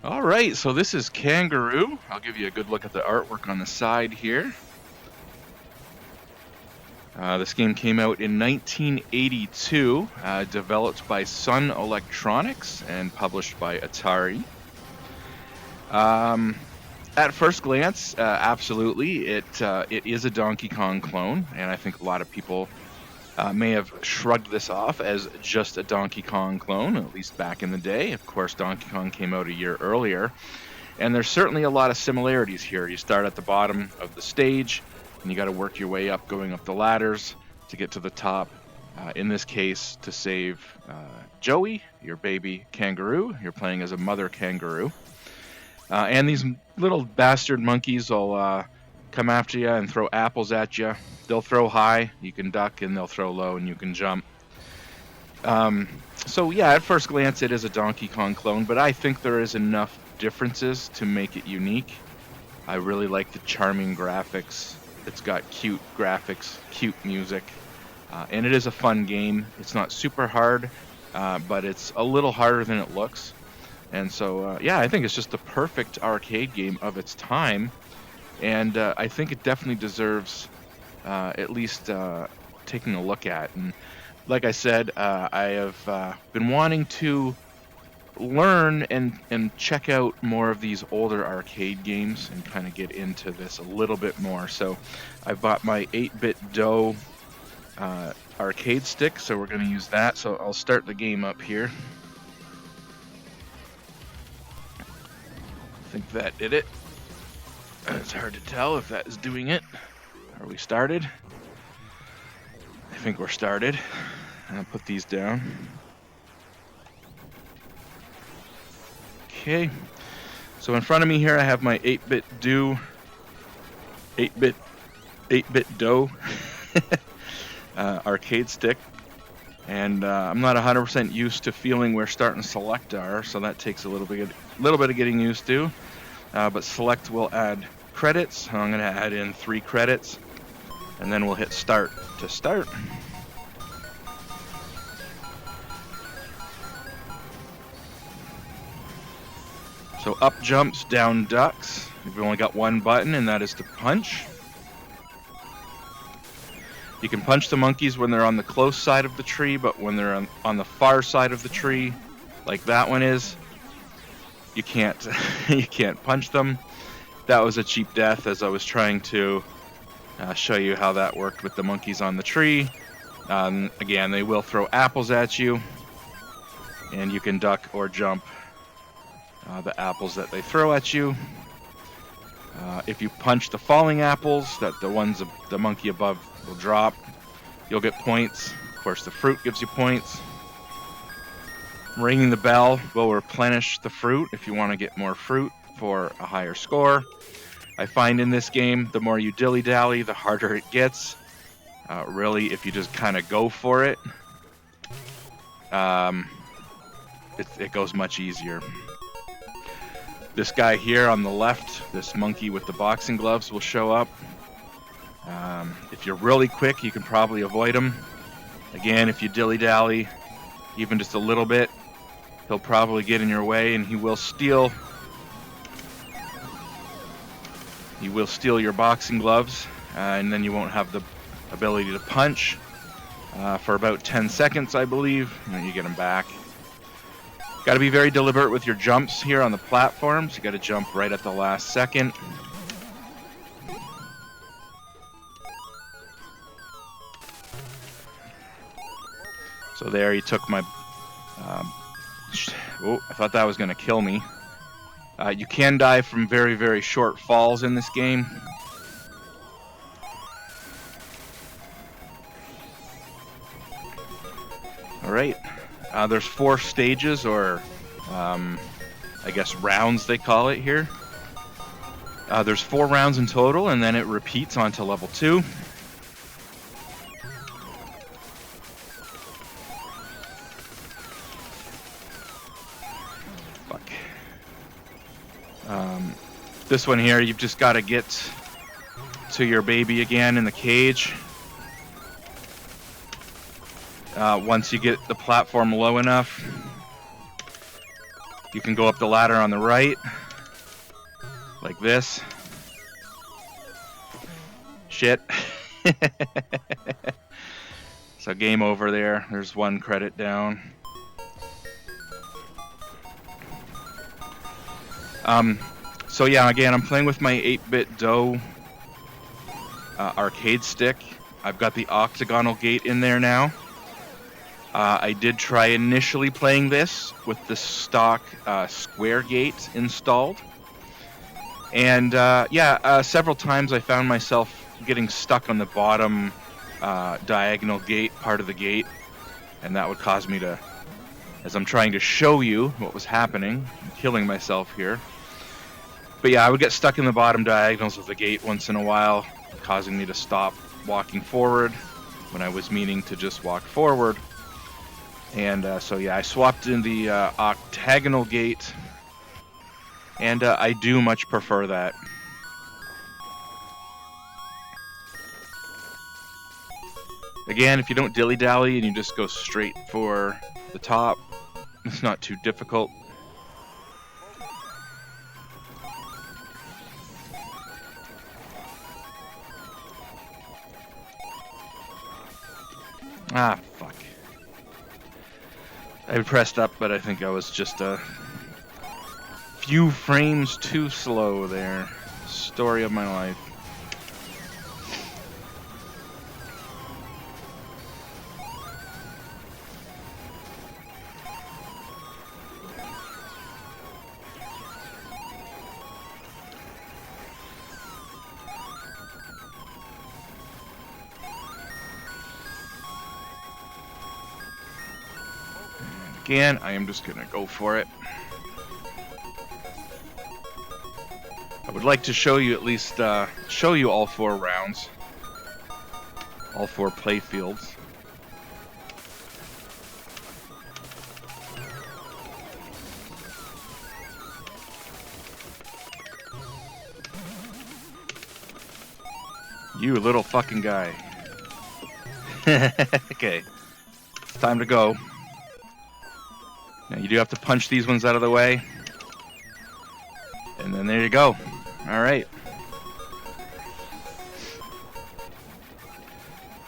All right, so this is Kangaroo. I'll give you a good look at the artwork on the side here. This game came out in 1982, developed by Sun Electronics and published by Atari. At first glance, absolutely, it is a Donkey Kong clone, and I think a lot of people may have shrugged this off as just a Donkey Kong clone, at least back in the day. Of course, Donkey Kong came out a year earlier, and there's certainly a lot of similarities here. You start at the bottom of the stage, and you got to work your way up, going up the ladders to get to the top. In this case, to save Joey, your baby kangaroo. You're playing as a mother kangaroo. And these little bastard monkeys will come after you and throw apples at you. They'll throw high, you can duck, and they'll throw low, and you can jump. So yeah, at first glance, it is a Donkey Kong clone, but I think there is enough differences to make it unique. I really like the charming graphics. It's got cute graphics, cute music, and it is a fun game. It's not super hard, but it's a little harder than it looks. And so, yeah, I think it's just the perfect arcade game of its time, and I think it definitely deserves at least taking a look at. And like I said, I have been wanting to learn and check out more of these older arcade games and kind of get into this a little bit more. So I bought my 8BitDo arcade stick, so we're going to use that. So I'll start the game up here. I think that did it. It's hard to tell if that is doing it. Are we started? I think we're started. I'll put these down. Okay. So in front of me here I have my 8BitDo arcade stick. And I'm not 100% used to feeling where start and select are, so that takes a little bit of getting used to. But select will add credits. So I'm going to add in 3 credits, and then we'll hit start to start. So up jumps, down ducks. We've only got one button, and that is to punch. You can punch the monkeys when they're on the close side of the tree, but when they're on the far side of the tree, like that one is, you can't you can't punch them. That was a cheap death, as I was trying to show you how that worked with the monkeys on the tree. Again, they will throw apples at you, and you can duck or jump the apples that they throw at you. If you punch the falling apples, that the monkey above will drop, you'll get points. Of course, the fruit gives you points. Ringing the bell will replenish the fruit if you want to get more fruit for a higher score. I find in this game, the more you dilly-dally, the harder it gets. Really, if you just kind of go for it, it goes much easier. This guy here on the left, this monkey with the boxing gloves, will show up. If you're really quick, you can probably avoid him. Again, if you dilly-dally, even just a little bit, he'll probably get in your way, and he will steal your boxing gloves, and then you won't have the ability to punch for about 10 seconds, I believe, and then you get him back. Got to be very deliberate with your jumps here on the platforms. You got to jump right at the last second. So there, he took my... oh, I thought that was going to kill me. You can die from very, very short falls in this game. Alright. There's 4 stages, or I guess rounds they call it here. There's 4 rounds in total, and then it repeats onto level 2. This one here, you've just got to get to your baby again in the cage. Once you get the platform low enough, You can go up the ladder on the right, like this. Shit. So game over there. There's 1 credit down. So yeah, again, I'm playing with my 8BitDo arcade stick. I've got the octagonal gate in there now. I did try initially playing this with the stock square gate installed. And several times I found myself getting stuck on the bottom diagonal gate, part of the gate. And that would cause me to, as I'm trying to show you what was happening, I'm killing myself here. But yeah, I would get stuck in the bottom diagonals of the gate once in a while, causing me to stop walking forward when I was meaning to just walk forward. And so yeah, I swapped in the octagonal gate, and I do much prefer that. Again, if you don't dilly-dally and you just go straight for the top, it's not too difficult. Ah, fuck. I pressed up, but I think I was just a few frames too slow there. Story of my life. Again, I am just gonna go for it. I would like to show you at least show you all 4 rounds, all 4 play fields. You little fucking guy. Okay, it's time to go. Now you do have to punch these ones out of the way. And then there you go. Alright.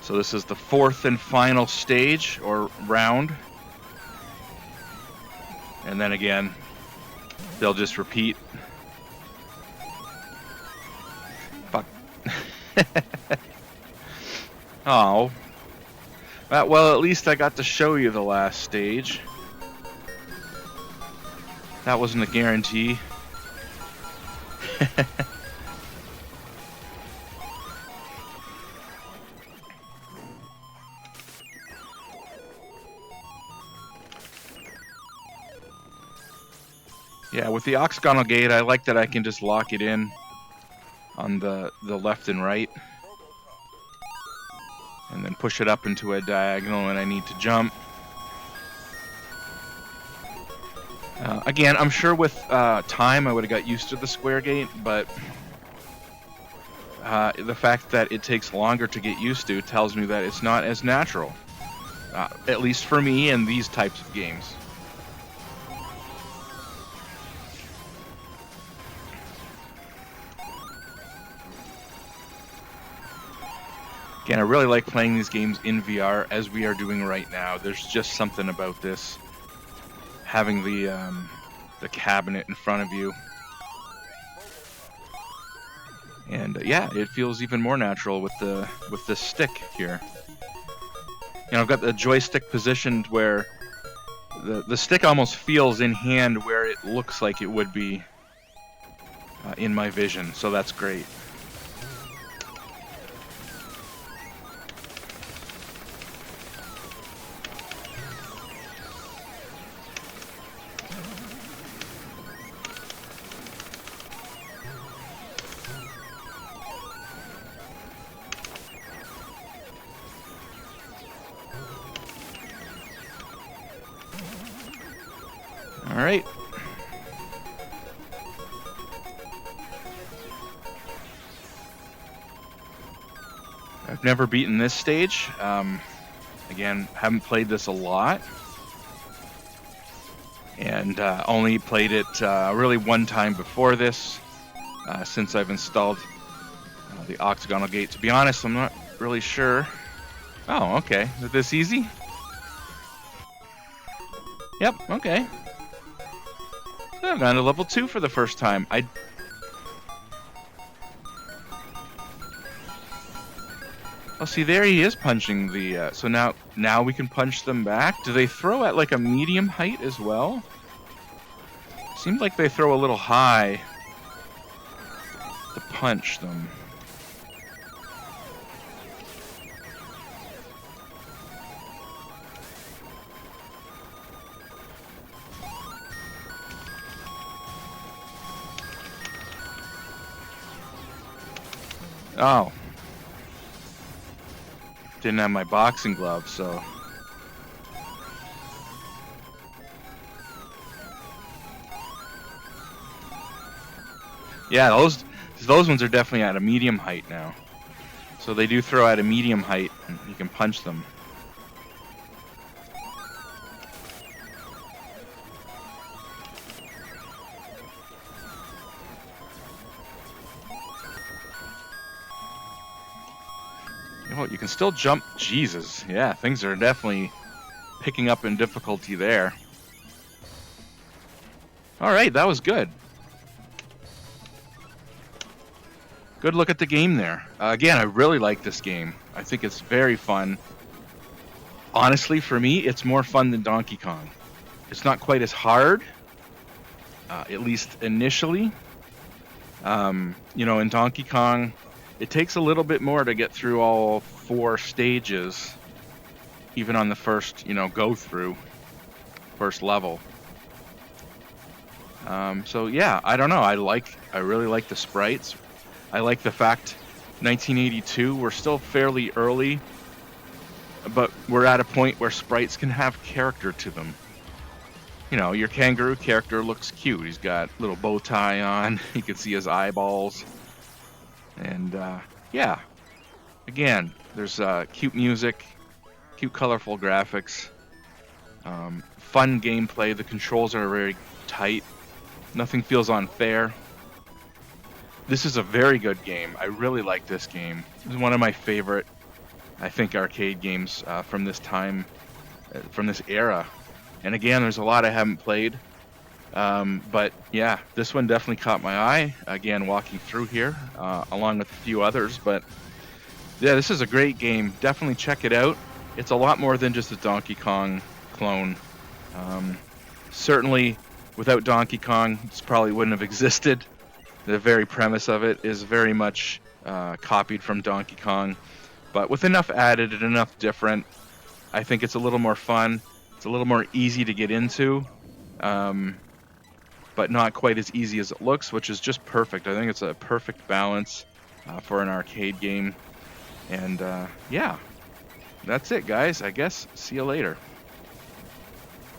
So this is the 4th and final stage, or round. And then again, they'll just repeat. Fuck. Oh. Well, at least I got to show you the last stage. That wasn't a guarantee. Yeah, with the octagonal gate, I like that I can just lock it in on the left and right. And then push it up into a diagonal when I need to jump. Again, I'm sure with time I would have got used to the square gate, but the fact that it takes longer to get used to tells me that it's not as natural. At least for me in these types of games. Again, I really like playing these games in VR as we are doing right now. There's just something about this. Having the cabinet in front of you. And yeah, it feels even more natural with the stick here. You know, I've got the joystick positioned where the stick almost feels in hand where it looks like it would be in my vision, so that's great. All right. I've never beaten this stage. Again, haven't played this a lot. and only played it really one time before this, since I've installed the octagonal gate. To be honest, I'm not really sure. Oh, okay. Is this easy? Yep, okay. I've gone to level 2 for the first time. Oh, see, there he is punching the... so now we can punch them back? Do they throw at like a medium height as well? Seems like they throw a little high to punch them. Oh. Didn't have my boxing gloves, so... Yeah, those ones are definitely at a medium height now. So they do throw at a medium height, and you can punch them. Oh, you can still jump. Jesus, yeah, things are definitely picking up in difficulty there. All right, that was good. Good look at the game there. Again, I really like this game. I think it's very fun. Honestly, for me, it's more fun than Donkey Kong. It's not quite as hard, at least initially. You know, in Donkey Kong, it takes a little bit more to get through all 4 stages, even on the first, go through, first level. So yeah, I don't know. I really like the sprites. I like the fact 1982, we're still fairly early, but we're at a point where sprites can have character to them. You know, your Kangaroo character looks cute. He's got a little bow tie on. You can see his eyeballs. And yeah, again, there's cute music, cute colorful graphics, fun gameplay. The controls are very tight. Nothing feels unfair. This is a very good game. I really like this game. This is one of my favorite, I think, arcade games from this time, from this era. And again, there's a lot I haven't played. But yeah, this one definitely caught my eye. Again, walking through here, along with a few others. But yeah, this is a great game. Definitely check it out. It's a lot more than just a Donkey Kong clone. Certainly, without Donkey Kong, this probably wouldn't have existed. The very premise of it is very much copied from Donkey Kong, but with enough added and enough different, I think it's a little more fun. It's a little more easy to get into, but not quite as easy as it looks, which is just perfect. I think it's a perfect balance for an arcade game. And yeah, that's it, guys. I guess see you later.